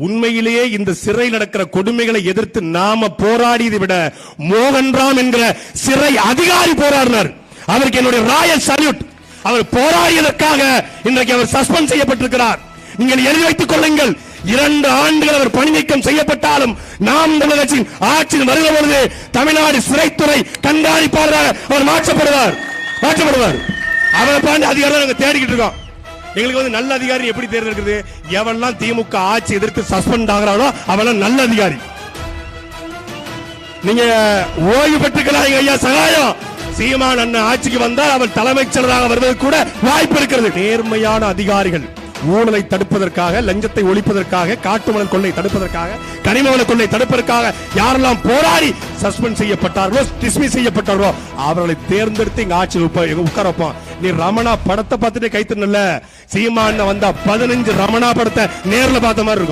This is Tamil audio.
உண்மையிலேயே இந்த சிறை நடக்கிற கொடுமைகளை எதிர்த்து நாம போராடியதை விட மோகன்ராம் என்கிற சிறை அதிகாரி போராடினார். அவருக்கு என்னுடைய ராயல் சல்யூட். அவர் போராடியதற்காக இன்றைக்கு அவர் சஸ்பெண்ட் செய்யப்பட்டிருக்கிறார். நீங்கள் எழுதி வைத்துக் கொள்ளுங்கள். 2 ஆண்டுகள் அவர் பணி நீக்கம் செய்யப்பட்டாலும் நாம் தமிழர் கட்சியின் ஆட்சியில் வருகிற பொழுது தமிழ்நாடு சிறைத்துறை கண்காணிப்பாளராக அவர் மாற்றப்படுவார். அவரை பாண்டி அதிகாரம் நாங்க தேடிக்கிட்டு இருக்கோம். எங்களுக்கு நல்ல அதிகாரி எப்படி தேர்ந்தெடுக்கிறது? எவெல்லாம் திமுக ஆட்சி எதிர்த்து சஸ்பெண்ட் ஆகிறானோ அவெல்லாம் நல்ல அதிகாரி. நீங்க ஓய்வு பெற்றுக்கலாம் ஐயா சகாயம். சீமான் அண்ணன் ஆட்சிக்கு வந்தால் அவர் தலைமைச் செயலராக வருவதற்கு கூட வாய்ப்பு இருக்கிறது. நேர்மையான அதிகாரிகள் ஊழலை தடுப்பதற்காக, லஞ்சத்தை ஒழிப்பதற்காக, காட்டுமணல் கொள்ளை தடுப்பதற்காக, கனிமவள கொள்ளை தடுப்பதற்காக யாரெல்லாம் போராடி சஸ்பெண்ட் செய்யப்பட்டார்களோ, டிஸ்மிஸ் செய்யப்பட்டார்களோ அவர்களை தேர்ந்தெடுத்து இங்க ஆட்சியில் உட்கார வைப்போம். நீ ரமணா படத்தை பார்த்துட்டு கைத்தறல. சீமான் வந்தா 15 ரமணா படத்தை நேர்ல பார்த்த மாதிரி இருக்கும்.